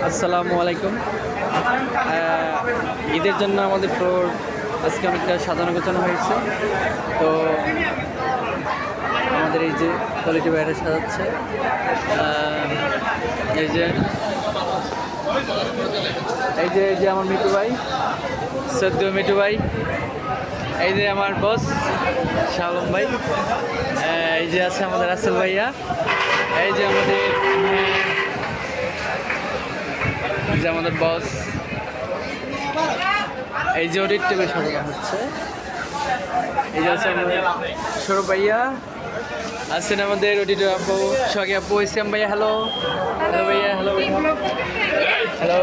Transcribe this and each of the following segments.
আসসালামু আলাইকুম। ঈদের জন্য আমাদের ফ্লোর আজকে অনেকটা সাজানো গোছানো হয়েছে। তো আমাদের এই যে কোয়ালিটি বাইরে সাজাচ্ছে, এই যে এই যে আমার মিটু ভাই, সদ্য মিটু ভাই, এই যে আমার বস শালম ভাই, এই যে আছে আমাদের রাসেল ভাইয়া, এই যে আমাদের বস, এই যে অডিট টেবিল সাজানো হচ্ছে। এই যে আছে আমাদের সৌরভ ভাইয়া, আছেন আমাদের অডিটর আপু সোহাগী আপু, ইসলাম ভাইয়া, হ্যালো হ্যালো ভাইয়া, হ্যালো হ্যালো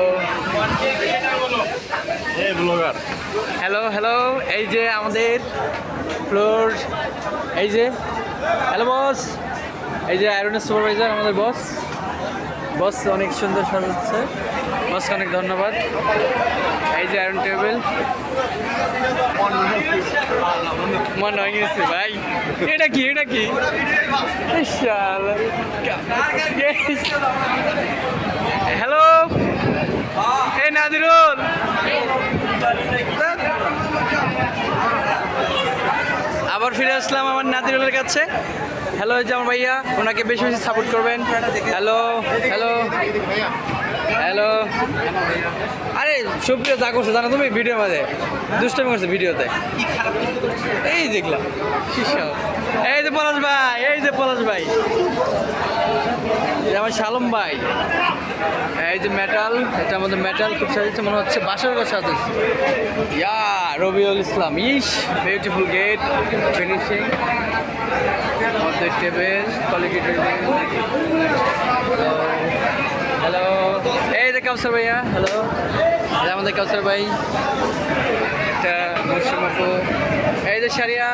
হ্যালো হ্যালো। এই যে আমাদের ফ্লোর, এই যে হ্যালো বস, এই যে আয়রনের সুপারভাইজার আমাদের বস অনেক সুন্দর সাজাচ্ছে, বসকে অনেক ধন্যবাদ। এই যে আয়রন টেবিল, মন হয়ে গেছে ভাই। এটা কি হ্যালো, এই নাদিরুল, আবার ফিরে আসলাম আমার নাদিরুলের কাছে। হ্যালো, এই যে আমার ভাইয়া, ওনাকে বেশি বেশি সাপোর্ট করবেন। Hello hello hello. আরে সুপ্রিয় যা করছে জানো তুমি, ভিডিওর মাঝে দুষ্টামি করছে ভিডিওতে, এই দেখলাম। এই যে পলাশ ভাই, আমার শালম ভাই, এই যে মেটাল, এটা আমাদের মেটাল খুব সাজিয়েছে, মনে হচ্ছে বাসার ঘর সাজিয়েছে। ইয়া Rabiul Islam, beautiful gate finishing, আমাদের টেবিল কোয়ালিটি টেবিল। হ্যালো, এই যে কাউসার ভাইয়া, হ্যালো, আমাদের কাউসার ভাই, একটা মৌসুম আপু, এই যে সারিয়া,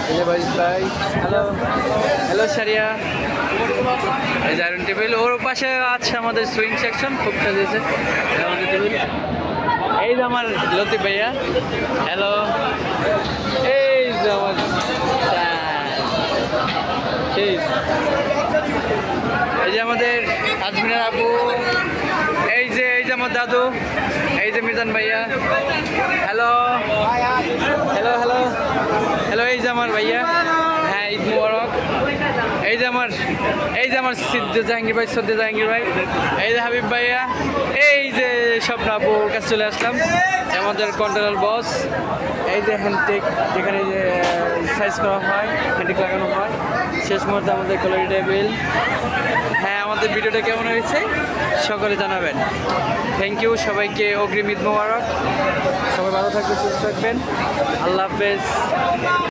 এই যে ভাই, হ্যালো হ্যালো সারিয়া, এই যে আয়রন টেবিল, ওর পাশে আছে আমাদের সুইং সেকশন, খুব সাজিয়েছে আমাদের টেবিল। এই যে আমার লতিফ ভাইয়া, হ্যালো, এই যে আমার এই যে আমাদের আজমিনার আপু, এই যে আমার দাদু, এই যে মিজান ভাইয়া, হ্যালো হ্যালো হ্যালো হ্যালো, এই যে আমার ভাইয়া, হ্যাঁ ঈদ মুবারক। এই যে আমার সিদ্ধ জাহাঙ্গীর ভাই, এই যে হাবিব ভাইয়া, এই যে স্বপ্ন আপুর কাছে চলে আসলাম, আমাদের কন্ট্রোলার বস, এই যে হ্যান্ডটেক, যেখানে যে সাইজ করা হয়, হ্যান্ডটেক লাগানো হয়। শেষ মুহূর্তে আমাদের কোয়ালিটি টেবিল। হ্যাঁ, আমাদের ভিডিওটা কেমন হয়েছে সকলে জানাবেন। থ্যাংক ইউ সবাইকে, অগ্রিম ঈদ মোবারক। সবাই ভালো থাকবেন, সুস্থ থাকবেন, আল্লাহ হাফেজ।